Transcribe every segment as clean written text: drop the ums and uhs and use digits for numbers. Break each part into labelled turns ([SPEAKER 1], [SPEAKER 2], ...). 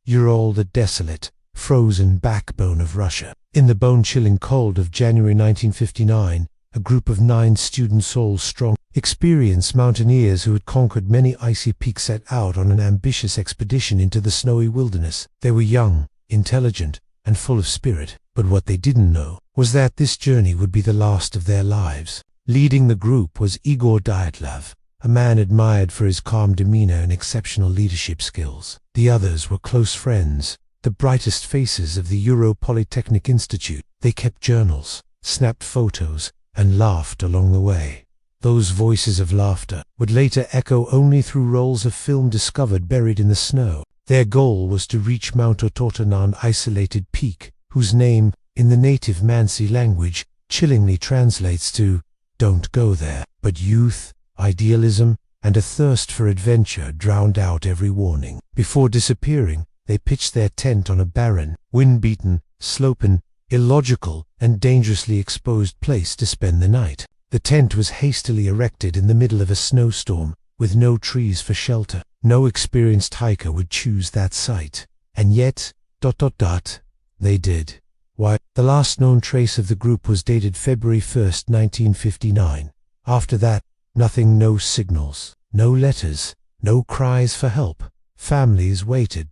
[SPEAKER 1] Ural, the desolate, frozen backbone of Russia. In the bone-chilling cold of January 1959, a group of 9 student souls strong, experienced mountaineers who had conquered many icy peaks set out on an ambitious expedition into the snowy wilderness. They were young, intelligent, and full of spirit, but what they didn't know was that this journey would be the last of their lives. Leading the group was Dyatlov, a man admired for his calm demeanor and exceptional leadership skills. The others were close friends, the brightest faces of the Ural Polytechnic Institute. They kept journals, snapped photos, and laughed along the way. Those voices of laughter would later echo only through rolls of film discovered buried in the snow. Their goal was to reach Mount Ototonan, an isolated peak, whose name, in the native Mansi language, chillingly translates to, "Don't go there." But youth, idealism, and a thirst for adventure drowned out every warning. Before disappearing, they pitched their tent on a barren, wind-beaten, sloping, illogical, and dangerously exposed place to spend the night. The tent was hastily erected in the middle of a snowstorm, with no trees for shelter. No experienced hiker would choose that site. And yet, they did. Why? The last known trace of the group was dated February 1st, 1959. After that, nothing, no signals, no letters, no cries for help. Families waited,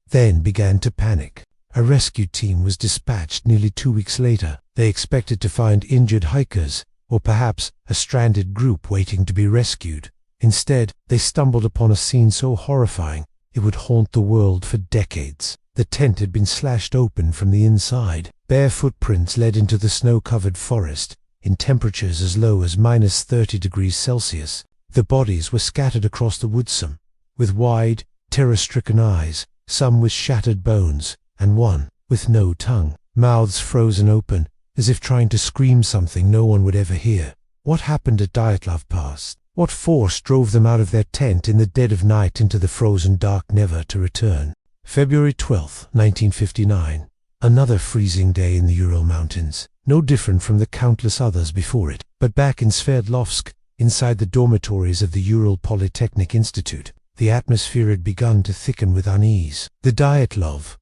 [SPEAKER 1] then began to panic. A rescue team was dispatched nearly 2 weeks later. They expected to find injured hikers, or perhaps a stranded group waiting to be rescued. Instead, they stumbled upon a scene so horrifying it would haunt the world for decades. The tent had been slashed open from the inside. Bare footprints led into the snow-covered forest, in temperatures as low as -30 degrees Celsius. The bodies were scattered across the woodsome, with wide, terror-stricken eyes, some with shattered bones, and one with no tongue. Mouths frozen open, as if trying to scream something no one would ever hear. What happened at Dyatlov Pass? What force drove them out of their tent in the dead of night into the frozen dark, never to return? February 12, 1959. Another freezing day in the Ural Mountains, no different from the countless others before it. But back in Sverdlovsk, inside the dormitories of the Ural Polytechnic Institute, the atmosphere had begun to thicken with unease. The Dyatlov,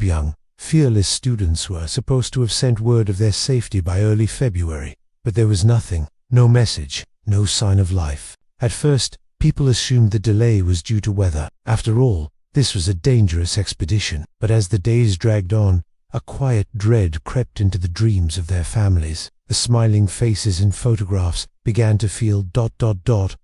[SPEAKER 1] young, fearless students were supposed to have sent word of their safety by early February, but there was nothing, no message, no sign of life. At first, people assumed the delay was due to weather. After all, this was a dangerous expedition. But as the days dragged on, a quiet dread crept into the dreams of their families. The smiling faces in photographs began to feel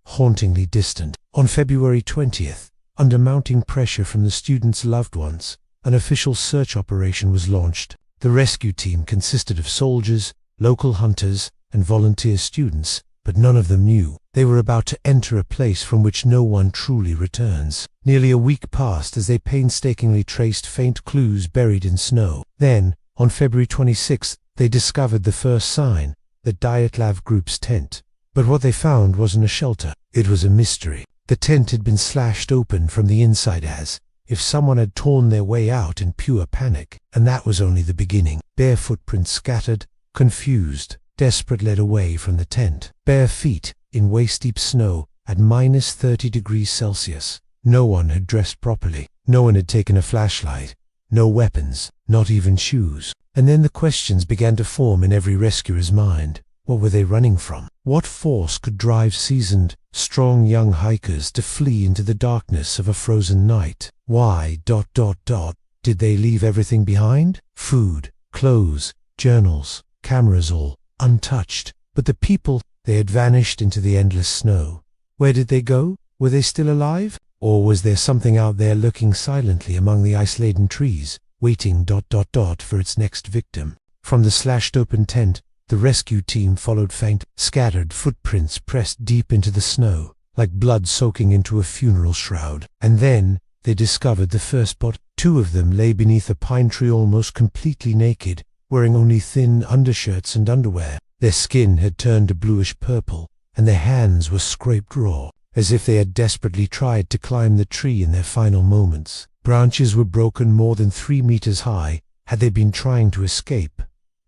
[SPEAKER 1] hauntingly distant. On February 20th, under mounting pressure from the students' loved ones, an official search operation was launched. The rescue team consisted of soldiers, local hunters, and volunteer students, but none of them knew they were about to enter a place from which no one truly returns. Nearly a week passed as they painstakingly traced faint clues buried in snow. Then, on February 26th, they discovered the first sign, the Dyatlov group's tent. But what they found wasn't a shelter. It was a mystery. The tent had been slashed open from the inside as if someone had torn their way out in pure panic. And that was only the beginning. Bare footprints scattered, confused, desperate, led away from the tent. Bare feet in waist-deep snow at -30 degrees Celsius. No one had dressed properly. No one had taken a flashlight. No weapons, not even shoes. And then the questions began to form in every rescuer's mind. What were they running from? What force could drive seasoned, strong young hikers to flee into the darkness of a frozen night? Why, did they leave everything behind? Food, clothes, journals, cameras, all untouched. But the people, they had vanished into the endless snow. Where did they go? Were they still alive? Or was there something out there lurking silently among the ice-laden trees, waiting for its next victim? From the slashed open tent, the rescue team followed faint, scattered footprints pressed deep into the snow, like blood soaking into a funeral shroud. And then they discovered the first body. 2 of them lay beneath a pine tree almost completely naked, wearing only thin undershirts and underwear. Their skin had turned a bluish purple, and their hands were scraped raw, as if they had desperately tried to climb the tree in their final moments. Branches were broken more than 3 meters high. Had they been trying to escape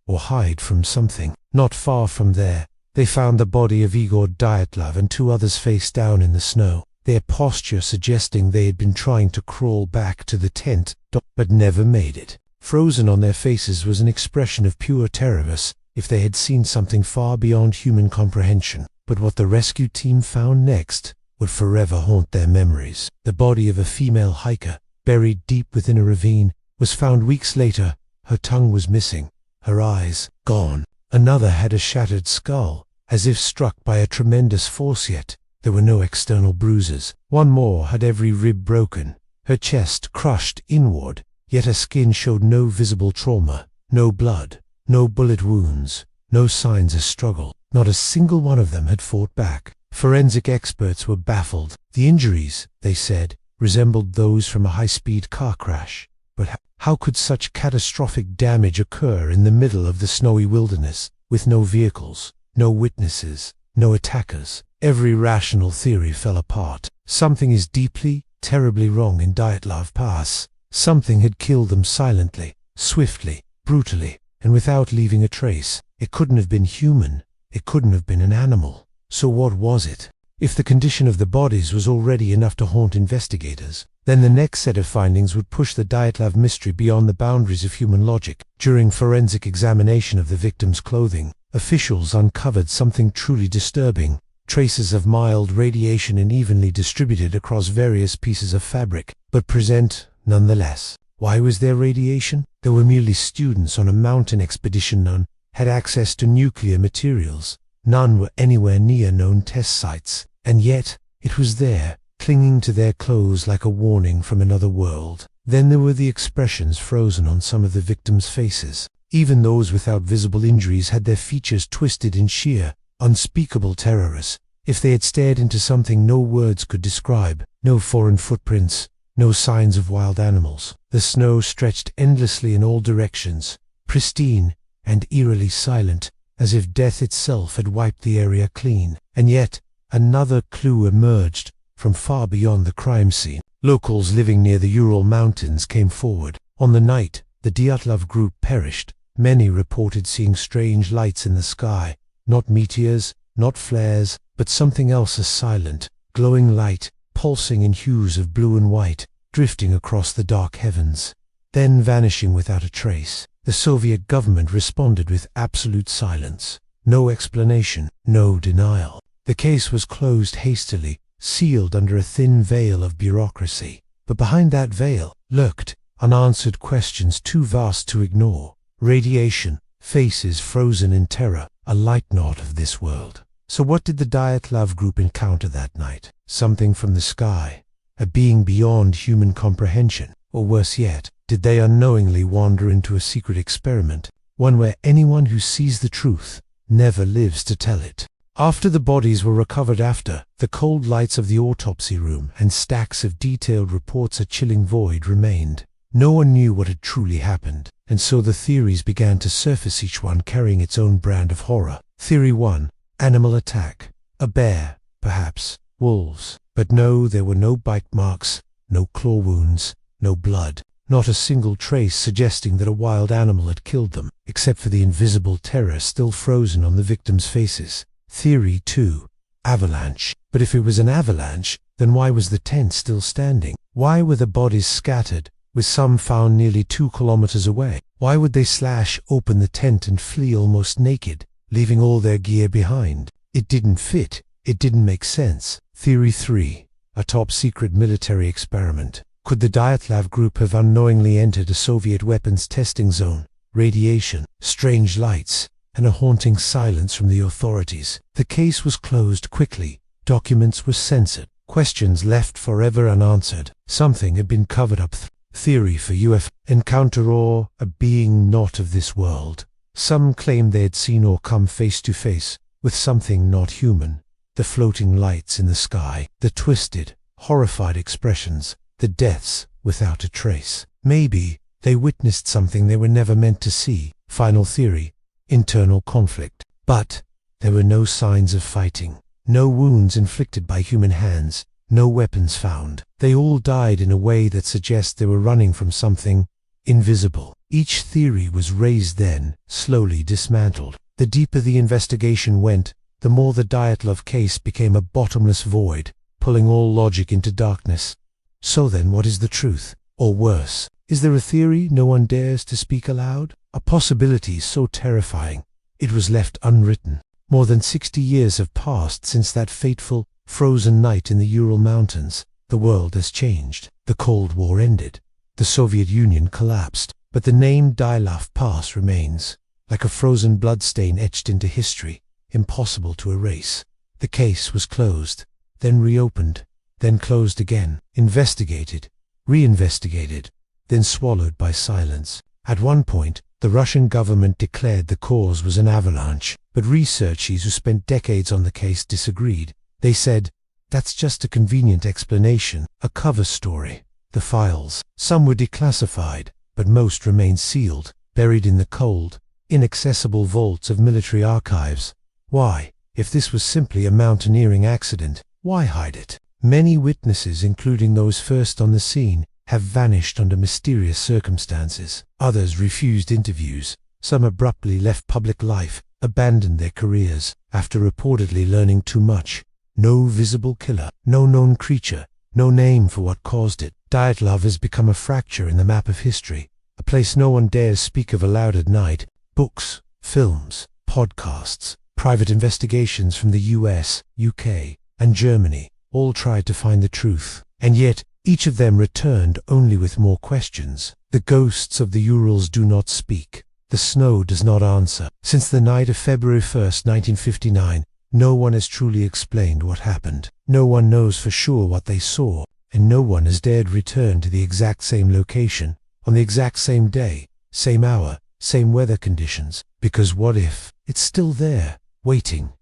[SPEAKER 1] or hide from something? Not far from there, they found the body of Igor Dyatlov and 2 others face down in the snow. their posture suggesting they had been trying to crawl back to the tent, but never made it. Frozen on their faces was an expression of pure terror, as if they had seen something far beyond human comprehension. But what the rescue team found next would forever haunt their memories. The body of a female hiker, buried deep within a ravine, was found weeks later. Her tongue was missing, her eyes gone. Another had a shattered skull, as if struck by a tremendous force, yet there were no external bruises. One more had every rib broken, her chest crushed inward, yet her skin showed no visible trauma, no blood, no bullet wounds, no signs of struggle. Not a single one of them had fought back. Forensic experts were baffled. The injuries, they said, resembled those from a high-speed car crash. But how could such catastrophic damage occur in the middle of the snowy wilderness, with no vehicles, no witnesses, no attackers? Every rational theory fell apart. Something is deeply, terribly wrong in Dyatlov Pass. Something had killed them silently, swiftly, brutally, and without leaving a trace. It couldn't have been human. It couldn't have been an animal. So what was it? If the condition of the bodies was already enough to haunt investigators, then the next set of findings would push the Dyatlov mystery beyond the boundaries of human logic. During forensic examination of the victims' clothing, officials uncovered something truly disturbing: traces of mild radiation unevenly distributed across various pieces of fabric, but present nonetheless. Why was there radiation? They were merely students on a mountain expedition. None had access to nuclear materials. None were anywhere near known test sites, and yet it was there, clinging to their clothes like a warning from another world. Then there were the expressions frozen on some of the victims' faces. Even those without visible injuries had their features twisted in sheer, unspeakable terror, as if they had stared into something no words could describe. No foreign footprints, no signs of wild animals. The snow stretched endlessly in all directions, pristine and eerily silent, as if death itself had wiped the area clean. And yet, another clue emerged from far beyond the crime scene. Locals living near the Ural Mountains came forward. On the night the Dyatlov group perished, many reported seeing strange lights in the sky. Not meteors, not flares, but something else, a silent, glowing light, pulsing in hues of blue and white, drifting across the dark heavens, then vanishing without a trace. The Soviet government responded with absolute silence. No explanation, no denial. The case was closed hastily, sealed under a thin veil of bureaucracy. But behind that veil lurked unanswered questions too vast to ignore. Radiation, faces frozen in terror, a light not of this world. So what did the Dyatlov group encounter that night? Something from the sky, a being beyond human comprehension, or worse yet, did they unknowingly wander into a secret experiment, one where anyone who sees the truth never lives to tell it? After the bodies were recovered, after the cold lights of the autopsy room and stacks of detailed reports, a chilling void remained. No one knew what had truly happened, and so the theories began to surface, each one carrying its own brand of horror. Theory 1. Animal attack. A bear, perhaps. Wolves. But no, there were no bite marks, no claw wounds, no blood. Not a single trace suggesting that a wild animal had killed them, except for the invisible terror still frozen on the victims' faces. Theory 2. Avalanche. But if it was an avalanche, then why was the tent still standing? Why were the bodies scattered, with some found nearly 2 kilometers away? Why would they slash open the tent and flee almost naked, leaving all their gear behind? It didn't fit. It didn't make sense. Theory 3. A top-secret military experiment. Could the Dyatlov group have unknowingly entered a Soviet weapons testing zone? Radiation, strange lights, and a haunting silence from the authorities. The case was closed quickly. Documents were censored. Questions left forever unanswered. Something had been covered up. Theory for UFO encounter, or a being not of this world. Some claimed they had seen or come face to face with something not human. The floating lights in the sky, the twisted, horrified expressions, the deaths without a trace. Maybe they witnessed something they were never meant to see. Final theory: internal conflict. But there were no signs of fighting, no wounds inflicted by human hands, no weapons found. They all died in a way that suggests they were running from something invisible. Each theory was raised, then slowly dismantled. The deeper the investigation went, the more the Dyatlov case became a bottomless void, pulling all logic into darkness. So then, what is the truth? Or worse, is there a theory no one dares to speak aloud? A possibility so terrifying, it was left unwritten. More than 60 years have passed since that fateful, frozen night in the Ural Mountains. The world has changed. The Cold War ended. The Soviet Union collapsed. But the name Dyatlov Pass remains, like a frozen bloodstain etched into history, impossible to erase. The case was closed, then reopened, then closed again, investigated, reinvestigated, then swallowed by silence. At one point, the Russian government declared the cause was an avalanche, but researchers who spent decades on the case disagreed. They said, that's just a convenient explanation, a cover story. The files, some were declassified, but most remained sealed, buried in the cold, inaccessible vaults of military archives. Why, if this was simply a mountaineering accident, why hide it? Many witnesses, including those first on the scene, have vanished under mysterious circumstances. Others refused interviews. Some abruptly left public life, abandoned their careers, after reportedly learning too much. No visible killer, no known creature, no name for what caused it. Dyatlov has become a fracture in the map of history, a place no one dares speak of aloud at night. Books, films, podcasts, private investigations from the US, UK, and Germany all tried to find the truth, and yet each of them returned only with more questions. The ghosts of the Urals do not speak. The snow does not answer. Since the night of February 1st, 1959, no one has truly explained what happened. No one knows for sure what they saw, and no one has dared return to the exact same location, on the exact same day, same hour, same weather conditions. Because what if it's still there, waiting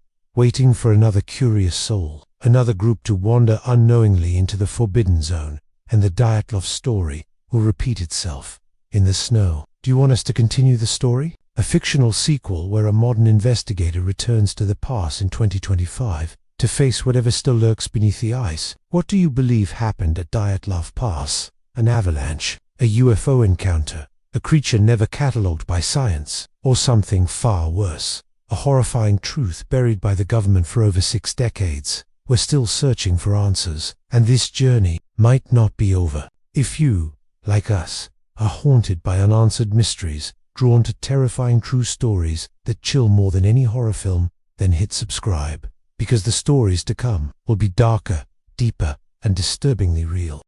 [SPEAKER 1] for another curious soul, another group to wander unknowingly into the forbidden zone, and the Dyatlov story will repeat itself in the snow. Do you want us to continue the story? A fictional sequel where a modern investigator returns to the pass in 2025 to face whatever still lurks beneath the ice. What do you believe happened at Dyatlov Pass? An avalanche, a UFO encounter, a creature never catalogued by science, or something far worse, a horrifying truth buried by the government for over 6 decades? We're still searching for answers, and this journey might not be over. If you, like us, are haunted by unanswered mysteries, drawn to terrifying true stories that chill more than any horror film, then hit subscribe, because the stories to come will be darker, deeper, and disturbingly real.